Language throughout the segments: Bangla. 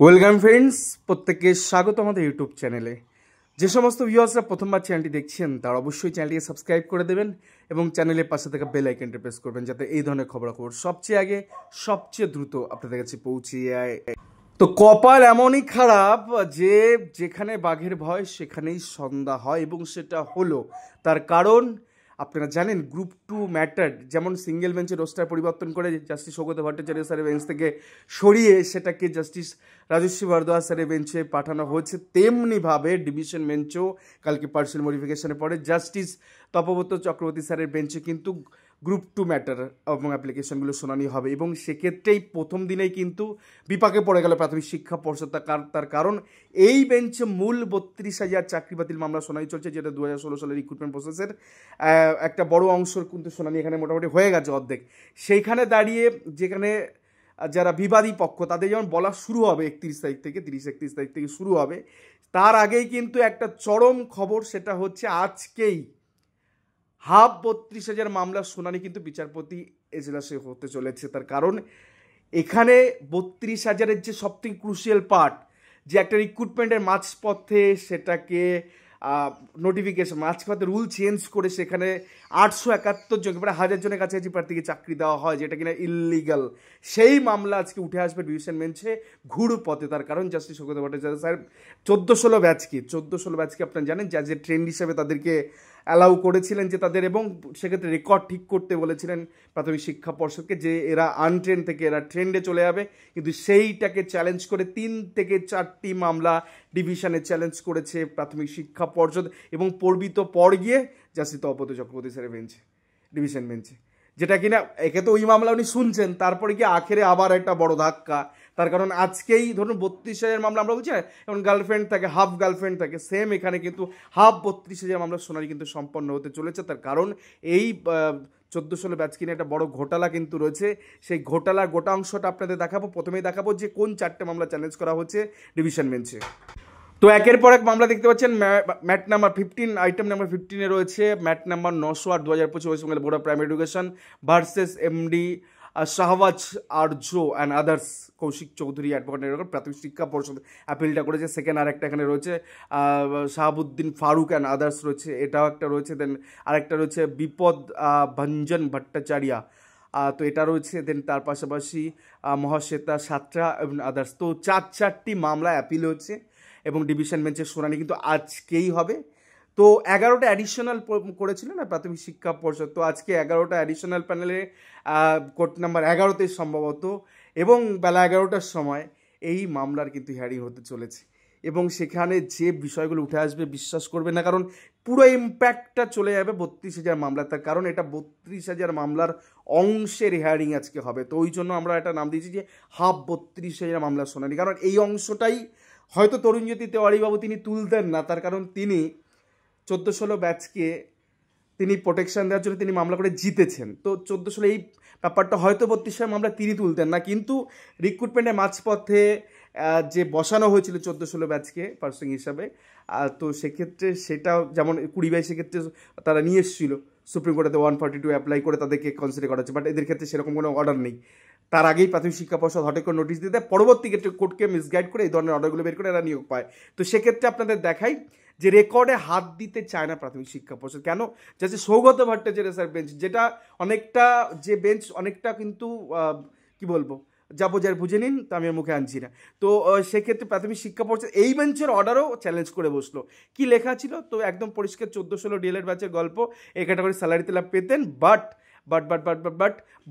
ওয়েলকাম ফ্রেন্ডস, প্রত্যেককে স্বাগত আমাদের ইউটিউব চ্যানেলে। যে সমস্ত ভিউয়ার্সরা প্রথমবার চ্যানেলটি দেখছেন তারা অবশ্যই চ্যানেলটিকে সাবস্ক্রাইব করে দেবেন এবং চ্যানেলের পাশে থাকা বেল আইকনটি প্রেস করবেন যাতে এই ধরনের খবরাখবর সবচেয়ে আগে সবচেয়ে দ্রুত আপনাদের কাছে পৌঁছে যায়। তো কপাল এমনই খারাপ যে যেখানে বাঘের ভয় সেখানেই সন্ধ্যা হয়, এবং সেটা হলো। তার কারণ আপনারা জানেন, গ্রুপ 2 ম্যাটার যেমন সিঙ্গেল বেঞ্চের রোস্টার পরিবর্তন করে জাস্টিস সৌগত ভট্টাচার্য স্যারের বেঞ্চ থেকে সরিয়ে সেটাকে জাস্টিস রাজস্বী বরদোয়া স্যারের বেঞ্চে পাঠানো হয়েছে, তেমনিভাবে ডিভিশন বেঞ্চও কালকে পার্সিয়াল মডিফিকেশনে পড়ে জাস্টিস তপব্রত চক্রবর্তী স্যারের বেঞ্চে কিন্তু গ্রুপ 2 ম্যাটার এবং অ্যাপ্লিকেশনগুলো শুনানি হবে। এবং সেক্ষেত্রেই প্রথম দিনেই কিন্তু বিপাকে পড়ে গেল প্রাথমিক শিক্ষা পর্ষদ। তার কারণ এই বেঞ্চে মূল 32,000 চাকরি বাতিল মামলা শুনানি চলছে, যেটা 2016 সালের রিক্রুটমেন্ট প্রসেসের একটা বড় অংশের কিন্তু শুনানি এখানে মোটামুটি হয়ে গেছে অর্ধেক। সেইখানে দাঁড়িয়ে যেখানে যারা বিবাদী পক্ষ তাদের যেমন বলা শুরু হবে 31 তারিখ থেকে 30-31 তারিখ থেকে শুরু হবে, তার আগেই কিন্তু একটা চরম খবর, সেটা হচ্ছে আজকেই 32,000 মামলার শুনানি কিন্তু বিচারপতি এজলাসে হতে চলেছে। তার কারণ এখানে 32,000-এর যে সবথেকে ক্রুশিয়াল পার্ট, যে একটা রিক্রুটমেন্টের মাঝপথে সেটাকে নোটিফিকেশন মাঝপথে রুল চেঞ্জ করে সেখানে 871 জন প্রায় 1000 জনের কাছাকাছি প্রার্থীকে চাকরি দেওয়া হয়, যেটা কিনা ইললিগাল, সেই মামলা আজকে উঠে আসবে ডিভিশন বেঞ্চে ঘুরু পথে। তার কারণ জাস্টিস সৌগত ভট্টাচার্য স্যার 14-16 ব্যাচকে আপনারা জানেন যে যে ট্রেন্ড হিসেবে তাদেরকে অ্যালাউ করেছিলেন যে তাদের, এবং সেক্ষেত্রে রেকর্ড ঠিক করতে বলেছিলেন প্রাথমিক শিক্ষা পর্ষদকে যে এরা আনট্রেন থেকে এরা ট্রেন্ডে চলে যাবে, কিন্তু সেইটাকে চ্যালেঞ্জ করে 3 থেকে 4টি মামলা ডিভিশনে চ্যালেঞ্জ করেছে প্রাথমিক শিক্ষা পর্ষদ, এবং পড়বি তো পর গিয়ে জাস্টিস তপব্রত চক্রবর্তী স্যারের বেঞ্চে ডিভিশন বেঞ্চে, যেটা কিনা একে তো ওই মামলা উনি শুনছেন, তারপরে গিয়ে আখেরে আবার একটা বড় ধাক্কা। তার কারণ আজকেই ধরুন 32,000 মামলা আমরা বলছি না, এবং গার্লফ্রেন্ড থাকে, হাফ গার্লফ্রেন্ড থাকে, সেম এখানে কিন্তু 32,000 মামলার শুনানি কিন্তু সম্পন্ন হতে চলেছে। তার কারণ এই 14-16 ব্যাচ কিনে একটা বড় ঘোটালা কিন্তু রয়েছে। সেই ঘোটালার গোটা অংশটা আপনাদের দেখাবো। প্রথমেই দেখাবো যে কোন 4টে মামলা চ্যালেঞ্জ করা হচ্ছে ডিভিশন বেঞ্চে। তো একের পর এক মামলা দেখতে পাচ্ছেন। ম্যাট নাম্বার 15, আইটেম নাম্বার 15-এ রয়েছে mat number 908/2025 West Bengal board of primary education versus MD Shahbaz Arzoo and others Kaushik Chowdhury advocate প্রাথমিক শিক্ষা পর্ষদ অ্যাপিলটা করেছে। সেকেন্ড আরেকটা এখানে রয়েছে শাহাবুদ্দিন ফারুক অ্যান্ড আদার্স রয়েছে, এটাও একটা রয়েছে। দেন আরেকটা রয়েছে বিপদ ভঞ্জন ভট্টাচার্য, তো এটা রয়েছে। দেন তার পাশাপাশি মহাশ্বেতা সাত্রা এবং আদার্স। তো 4টি মামলা অ্যাপিল হচ্ছে এবং ডিভিশন বেঞ্চের শুনানি কিন্তু আজকেই হবে। তো 11টা অ্যাডিশনাল করেছিল না প্রাথমিক শিক্ষা পর্ষদ, তো আজকে 11টা অ্যাডিশনাল প্যানেলে কোর্ট নাম্বার 11তে সম্ভবত, এবং বেলা 11টার সময় এই মামলার কিন্তু হিয়ারিং হতে চলেছে। এবং সেখানে যে বিষয়গুলো উঠে আসবে বিশ্বাস করবে না, কারণ পুরো ইম্প্যাক্টটা চলে যাবে 32,000 মামলা। তার কারণ এটা 32,000 মামলার অংশের হিয়ারিং আজকে হবে। তো ওই জন্য আমরা একটা নাম দিয়েছি যে 32,000 মামলার শুনানি, কারণ এই অংশটাই হয়তো তরুণজ্যোতি তেওয়ারিবাবু তিনি তুলতেন না। তার কারণ তিনি 14-16 ব্যাচকে তিনি প্রোটেকশন দেওয়ার জন্য তিনি মামলা করে জিতেছেন। তো 14-16 এই ব্যাপারটা হয়তো 32,000 মামলা তিনি তুলতেন না, কিন্তু রিক্রুটমেন্টের মাঝপথে যে বসানো হয়েছিল 14-16 ব্যাচকে পার্সন হিসাবে, তো সেক্ষেত্রে সেটা যেমন 2022 সেক্ষেত্রে তারা নিয়ে এসেছিল সুপ্রিম কোর্টে 142 অ্যাপ্লাই করে তাদেরকে কনসিডার করা হচ্ছে, বাট এদের ক্ষেত্রে সেরকম কোনো অর্ডার নেই। তার আগেই প্রাথমিক শিক্ষা পর্ষদ হঠাৎ করে নোটিশ দিয়ে দেয়, পরবর্তী ক্ষেত্রে কোর্টকে মিসগাইড করে এই ধরনের অর্ডারগুলো বের করে এরা নিয়োগ পায়। তো সেক্ষেত্রে আপনাদের দেখাই যে রেকর্ডে হাত দিতে চায় না প্রাথমিক শিক্ষা পর্ষদ। কেন? যাচ্ছে সৌগত ভট্টাচার্য স্যার বেঞ্চ, যেটা অনেকটা যে বেঞ্চ অনেকটা কিন্তু কি বলবো, যাবো যার বুঝে নিন, তো আমি মুখে আনছি না। তো সেক্ষেত্রে প্রাথমিক শিক্ষা পর্ষদ এই বেঞ্চের অর্ডারও চ্যালেঞ্জ করে বসলো। কি লেখা ছিল? তো একদম পরিষ্কার 14-16 ডিএলএড ব্যাচের গল্প, এই ক্যাটাগরি স্যালারি তেলা পেতেন, but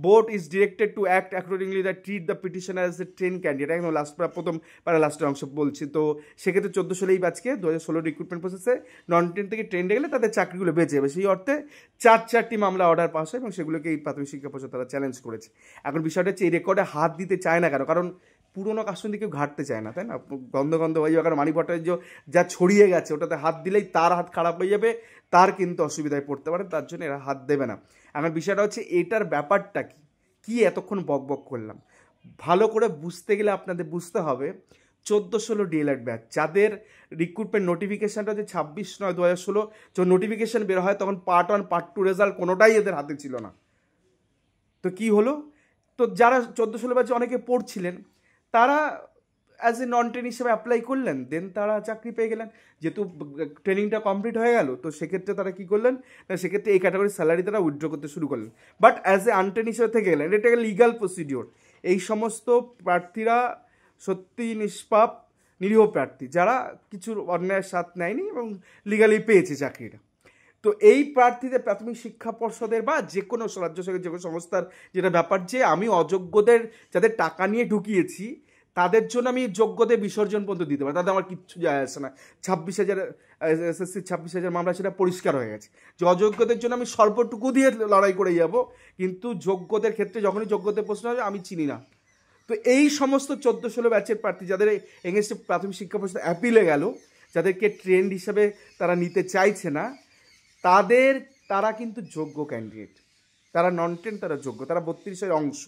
board is directed to act accordingly that treat the petitioner as a trained candidate। একদম প্রথম লাস্টের অংশ বলছি। তো সেক্ষেত্রে 14-16 এই ব্যাচকে 2016 রিক্রুটমেন্ট প্রসেসে নন ট্রেন থেকে ট্রেন্ডে গেলে তাদের চাকরিগুলো বেঁচে যাবে, সেই অর্থে 4টি মামলা অর্ডার পাস হয়, এবং সেগুলোকে এই প্রাথমিক শিক্ষা পর্ষদ তারা চ্যালেঞ্জ করেছে। এখন বিষয়টা হচ্ছে এই রেকর্ডে হাত দিতে চায় না কেন? কারণ পুরোনো কাস্টম কেউ ঘাটতে চায় না, তাই না? গন্ধ হয়ে যাবে, কারণ মানি ভট্টাচার্য যা ছড়িয়ে গেছে ওটাতে হাত দিলেই তার হাত খারাপ হয়ে যাবে, তার কিন্তু অসুবিধায় পড়তে পারে, তার জন্য এরা হাত দেবে না। আমার বিষয়টা হচ্ছে এটার ব্যাপারটা কি এতক্ষণ বক করলাম, ভালো করে বুঝতে গেলে আপনাদের বুঝতে হবে 14-16 ডিএলএড ব্যাচ যাদের রিক্রুটমেন্ট নোটিফিকেশানটা হচ্ছে 26/9/2016, যখন নোটিফিকেশান বের হয় তখন পার্ট 1 পার্ট 2 রেজাল্ট কোনোটাই এদের হাতে ছিল না। তো কি হলো? তো যারা 14-16 ব্যাচে অনেকে পড়ছিলেন তারা অ্যাজ এ নন ট্রেন হিসেবে অ্যাপ্লাই করলেন, দেন তারা চাকরি পেয়ে গেলেন। যেহেতু ট্রেনিংটা কমপ্লিট হয়ে গেল, তো সেক্ষেত্রে তারা কী করলেন না, সেক্ষেত্রে এই ক্যাটাগরির স্যালারি তারা উইথড্র করতে শুরু করলেন। বাট অ্যাজ এ আনট্রেন হিসেবে থেকে গেলেন, এটা একটা লিগাল প্রসিডিওর। এই সমস্ত প্রার্থীরা সত্যি নিষ্পাপ নিরীহ প্রার্থী, যারা কিছুর অন্যায়ের স্বাদ নেয়নি এবং লিগালি পেয়েছে চাকরিটা। তো এই প্রার্থীদের প্রাথমিক শিক্ষা পর্ষদের বা যে কোনো রাজ্য সরকারের যে কোনো সংস্থার যেটা ব্যাপার, যে আমি অযোগ্যদের যাদের টাকা নিয়ে ঢুকিয়েছি তাদের জন্য আমি যোগ্যদের বিসর্জন পর্যন্ত দিতে পারি, তাদের আমার কিচ্ছু যায় আসে না। 26,000 SSC 26,000 মামলা, সেটা পরিষ্কার হয়ে গেছে যে অযোগ্যদের জন্য আমি সর্বটুকু দিয়ে লড়াই করে যাব, কিন্তু যোগ্যদের ক্ষেত্রে যখনই যোগ্যদের প্রশ্ন হবে আমি চিনি না। তো এই সমস্ত 14-16 ব্যাচের প্রার্থী যাদের এগেনস্টে প্রাথমিক শিক্ষা পরিষদ অ্যাপিলে গেল, যাদেরকে ট্রেন্ড হিসেবে তারা নিতে চাইছে না, তারা কিন্তু যোগ্য ক্যান্ডিডেট, তারা নন ট্রেন, তারা যোগ্য, তারা 32-এর অংশ।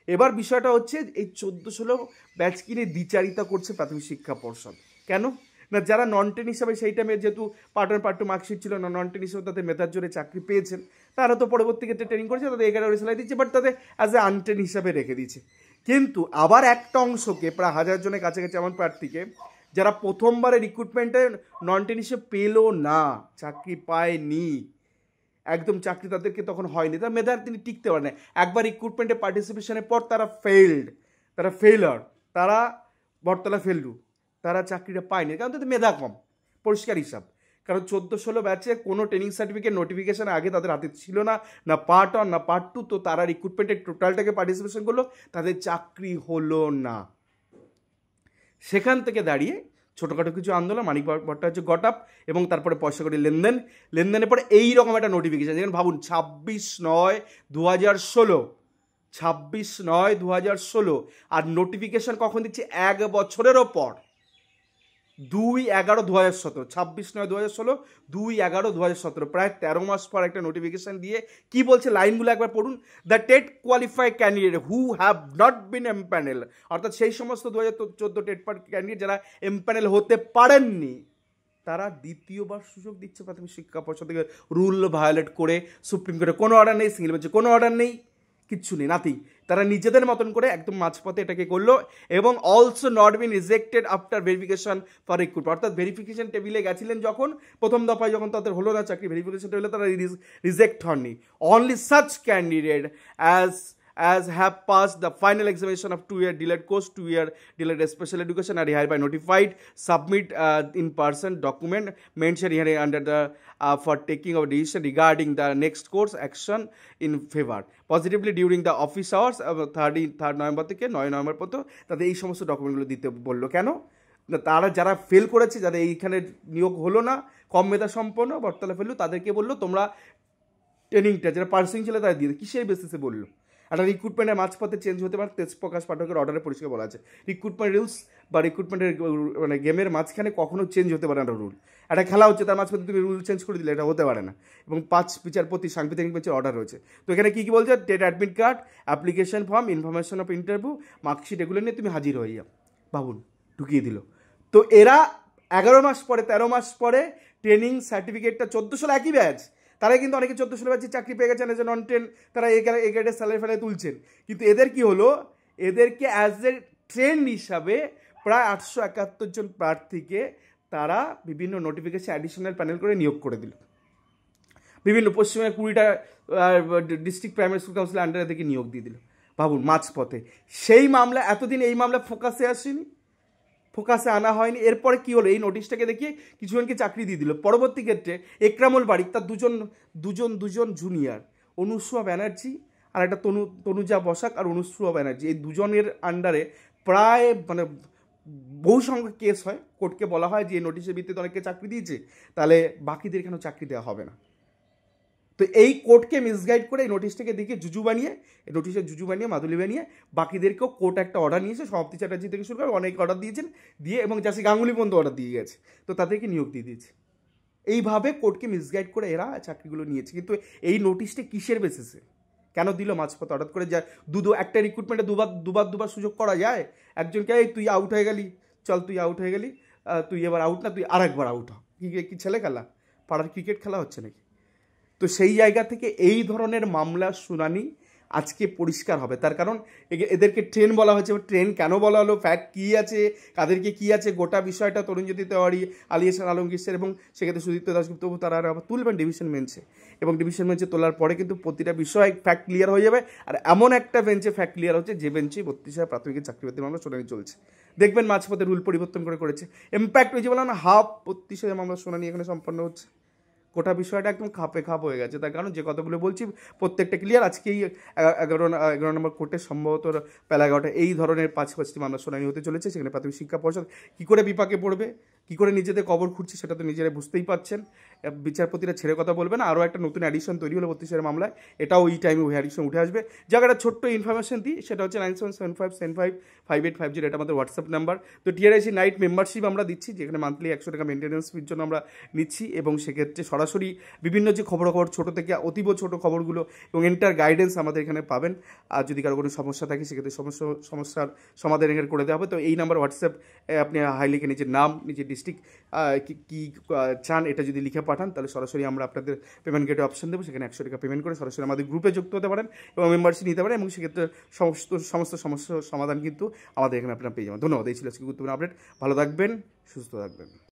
এবার বিষয়টা হচ্ছে এই 14-16 ব্যাচকে নিয়ে দ্বিচারিতা করছে প্রাথমিক শিক্ষা পর্ষদ। কেন না, যারা নন ট্রেন হিসাবে সেই টাইমে যেহেতু পার্ট 1 পার্ট 2 মার্কশিট ছিল না, নন ট্রেন হিসেবে তাদের মেধার জোরে চাকরি পেয়েছেন, তারা তো পরবর্তী ক্ষেত্রে ট্রেনিং করেছে, তাদের 11 সেলাই দিচ্ছে, বাট তাদের অ্যাজ এ আনট্রেন হিসাবে রেখে দিচ্ছে। কিন্তু আবার একটা অংশকে, প্রায় 1000 জনের কাছাকাছি এমন প্রার্থীকে, যারা প্রথমবারে রিক্রুটমেন্টে নন ট্রেন হিসেবে পেলো না, চাকরি পায়নি, একদম চাকরি তাদেরকে তখন হয়নি, তার মেধার তিনি টিকতে পারেন না, একবার রিক্রুটমেন্টে পার্টিসিপেশনের পর তারা ফেলার, তারা বটতলা ফেলু, তারা চাকরিটা পায়নি, কারণ তাদের মেধা কম, পরিষ্কার হিসাব। কারণ 14-16 ব্যাচে কোনো ট্রেনিং সার্টিফিকেট নোটিফিকেশন আগে তাদের হাতে ছিল না, না পার্ট 1 না পার্ট 2, তো তারা রিক্রুটমেন্টের টোটালটাকে পার্টিসিপেশন করলো, তাদের চাকরি হলো না। সেখান থেকে দাঁড়িয়ে ছোটোখাটো কিছু আন্দোলন, মানিক ভট্টাচার্য গট আপ, এবং তারপরে পয়সা করে লেনদেনের পরে এইরকম একটা নোটিফিকেশান। যেখানে ভাবুন 26/9/2016, 26/9/2016, আর নোটিফিকেশান কখন দিচ্ছে, 1 বছরেরও পর, 2/11/2017, 26/9/2016, 2/11/2017, প্রায় 13 মাস পর একটা নোটিফিকেশান দিয়ে কি বলছে, লাইনগুলো একবার পড়ুন। The TET qualified candidate who have not been empanel, অর্থাৎ সেই সমস্ত 2014 টেট ক্যান্ডিডেট যারা এমপ্যানেল হতে পারেননি, তারা দ্বিতীয়বার সুযোগ দিচ্ছে প্রাথমিক শিক্ষা পর্ষদ থেকে, রুল ভায়োলেট করে। সুপ্রিম কোর্টে কোনো অর্ডার নেই, সিঙ্গেল বেঞ্চে কোনো অর্ডার নেই, কিচ্ছু নেই, নাথিং। তারা নিজেদের মতন করে একদম মাঝপথে এটাকে করলো, এবং also not been rejected after verification for recruit, অর্থাৎ ভেরিফিকেশন টেবিলে গেছিলেন যখন প্রথম দফায়, যখন তাদের হলো না চাকরি, ভেরিফিকেশন টেবিলে তারা রিজেক্ট হননি। Only such candidate as have passed the final examination of 2-year delayed course, 2-year delayed special education, are hereby notified submit in person document mentioned here under the for taking of decision regarding the next course action in favor positively during the office hours of 3rd November থেকে 9 নভেম্বর পর্যন্ত। তাদের এই সমস্ত ডকুমেন্টগুলো দিতে বললো। কেন না, তারা যারা ফেল করেছে, যাদের এইখানে নিয়োগ হলো না, কম মেধা সম্পন্ন, বটতলা ফেললো, তাদেরকে বললো তোমরা ট্রেনিংটা, যারা পার্সিং ছিল তাদের দিয়ে, কিসের বেসিসে বললো? একটা রিক্রুটমেন্টের মাঝপথে চেঞ্জ হতে পারে, তেজপ্রকাশ পাঠকের অর্ডারে পরিষ্কার বলা আছে, রিক্রুটমেন্ট রুলস বা রিক্রুটমেন্টের মানে গেমের মাঝখানে কখনো চেঞ্জ হতে পারে না রুল। একটা খেলা হচ্ছে, তার মাঝপথে তুমি রুল চেঞ্জ করে দিলে, এটা হতে পারে না। এবং 5 বিচারপতি সাংবিধানিক বেঞ্চের অর্ডার রয়েছে। তো এখানে কী বলছে, TET admit card, application form, information of interview, marksheet, এগুলো নিয়ে তুমি হাজির হয়ে যাও। ভাবুন, ঢুকিয়ে দিল। তো এরা 11 মাস পরে, 13 মাস পরে ট্রেনিং সার্টিফিকেটটা 1400 একই ব্যাচ, তারা কিন্তু অনেকে 1400 ব্যাচে চাকরি পেয়ে গেছেন এজ এ নন ট্রেন, তারা এই গ্রেডের স্যালারি ফেলে তুলছেন। কিন্তু এদের কি হলো, এদেরকে অ্যাজ এ ট্রেন হিসাবে প্রায় 871 জন প্রার্থীকে তারা বিভিন্ন নোটিফিকেশন অ্যাডিশনাল প্যানেল করে নিয়োগ করে দিল। বিভিন্ন পশ্চিমবঙ্গের 20টা ডিস্ট্রিক্ট প্রাইমারি স্কুল কাউন্সিলের আন্ডারে থেকে নিয়োগ দিয়ে দিল। ভাবুন, মাঝপথে। সেই মামলা, এতদিন এই মামলা ফোকাসে আসেনি, ফোকাসে আনা হয়নি। এরপরে কী হলো, এই নোটিশটাকে দেখিয়ে কিছুজনকে চাকরি দিয়ে দিল। পরবর্তী ক্ষেত্রে একরামুল বারিক, তার দুজন জুনিয়র, অনুসুয়া ব্যানার্জি আর একটা তনুজা বসাক আর অনুসুয়া ব্যানার্জি, এই দুজনের আন্ডারে প্রায় মানে বহু সংখ্যক কেস হয়। কোর্টকে বলা হয় যে এই নোটিশের ভিত্তিতে অনেককে চাকরি দিয়েছে, তাহলে বাকিদের কেন চাকরি দেওয়া হবে না? তো এই কোর্টকে মিসগাইড করে এই নোটিশটাকে দেখে জুজু বানিয়ে মাদুলি বানিয়ে বাকিদেরকেও কোর্ট একটা অর্ডার নিয়েছে, সমাপ্তি চ্যাটার্জি থেকে শুরু করে অনেক অর্ডার দিয়েছেন, দিয়ে এবং জাসি গাঙ্গুলি পর্যন্ত অর্ডার দিয়ে গেছে, তো তাদেরকে নিয়োগ দিয়ে দিয়েছে। এইভাবে কোর্টকে মিসগাইড করে এরা চাকরিগুলো নিয়েছে। কিন্তু এই নোটিশটা কিসের বেসিসে কেন দিল মাঝপথে হঠাৎ করে? যায় একটা রিক্রুটমেন্টে দুবার সুযোগ করা যায়? একজনকে এই তুই আউট হয়ে গেলি, চল তুই আউট হয়ে গেলি, তুই এবার আউট না, তুই আরেকবার আউট হ। কি ছেলে খেলা, পাড়ার ক্রিকেট খেলা হচ্ছে নাকি? তো সেই জায়গা থেকে এই ধরনের মামলার শুনানি আজকে পরিষ্কার হবে। তার কারণ এদেরকে ট্রেন বলা হয়েছে, ট্রেন কেন বলা হলো, ফ্যাক্ট কী আছে, কাদেরকে কী আছে, গোটা বিষয়টা তরুণজ্যোতি তেওয়ারি, আলী হাসান আলমগীর স্যার এবং সেক্ষেত্রে সুদীপ্ত দাশগুপ্ত তারা আবার তুলবেন ডিভিশন বেঞ্চে, এবং ডিভিশন বেঞ্চে তোলার পরে কিন্তু প্রতিটা বিষয় ফ্যাক্ট ক্লিয়ার হয়ে যাবে। আর এমন একটা বেঞ্চে ফ্যাক্ট ক্লিয়ার হচ্ছে যে বেঞ্চে 32 প্রাথমিক চাকরি বাতিল মামলা শুনানি চলছে। দেখবেন মাঝপথে রুল পরিবর্তন করেছে, ইম্প্যাক্ট ওই যে বললাম না, হাফ 32 মামলা শুনানি এখানে সম্পন্ন হচ্ছে। গোটা বিষয়টা একদম খাপে খাপ হয়ে গেছে। তার কারণ যে কথাগুলো বলছি প্রত্যেকটা ক্লিয়ার। আজকেই 11 নম্বর কোর্টে সম্ভবত বেলা 11টা এই ধরনের 5টি মামলা শুনানি হতে চলেছে। সেখানে প্রাথমিক শিক্ষা পর্ষদ কী করে বিপাকে পড়বে, কী করে নিজেদের কবর খুঁড়ছে, সেটা তো নিজেরা বুঝতেই পাচ্ছেন। বিচারপতিরা ছেড়ে কথা বলবে না। আরও একটা নতুন অ্যাডিশন তৈরি হলো 32 মামলায়, এটাও এই টাইমে ওই অ্যাডিশন উঠে আসবে। জায়গাটা ছোট্ট ইনফরমেশন দিই, সেটা হচ্ছে 9775755850, এটা আমাদের হোয়াটসঅ্যাপ নাম্বার। তো টিআরআইসি নাইট মেম্বারশিপ আমরা দিচ্ছি, যেখানে মান্থলি 100 টাকা মেনটেন্যান্স ফির জন্য আমরা নিচ্ছি, এবং সেক্ষেত্রে সরাসরি বিভিন্ন যে খবর ছোটো থেকে অতীব ছোটো খবরগুলো এবং এন্টার গাইডেন্স আমাদের এখানে পাবেন। আর যদি কারো কোনো সমস্যা থাকে সেক্ষেত্রে সমস্যার সমাধান এখানে করে দেওয়া হবে। তো এই নাম্বার হোয়াটসঅ্যাপ আপনি হাই লিখে নিজের নাম, নিজের ডিস্ট্রিক্ট কী চান এটা যদি লিখে পাঠান, তাহলে সরাসরি আমরা আপনাদের পেমেন্ট গেটে অপশন দেবো। সেখানে 100 টাকা পেমেন্ট করে সরাসরি আমাদের গ্রুপে যুক্ত হতে পারেন এবং মেম্বারশিপ নিতে পারেন, এবং সেক্ষেত্রে সমস্ত সমস্যার সমাধান কিন্তু আমাদের এখানে আপনারা পেয়ে যাবেন। ধন্যবাদ। এই ছিল আজকে গুরুত্বপূর্ণ আপডেট। ভালো থাকবেন, সুস্থ থাকবেন।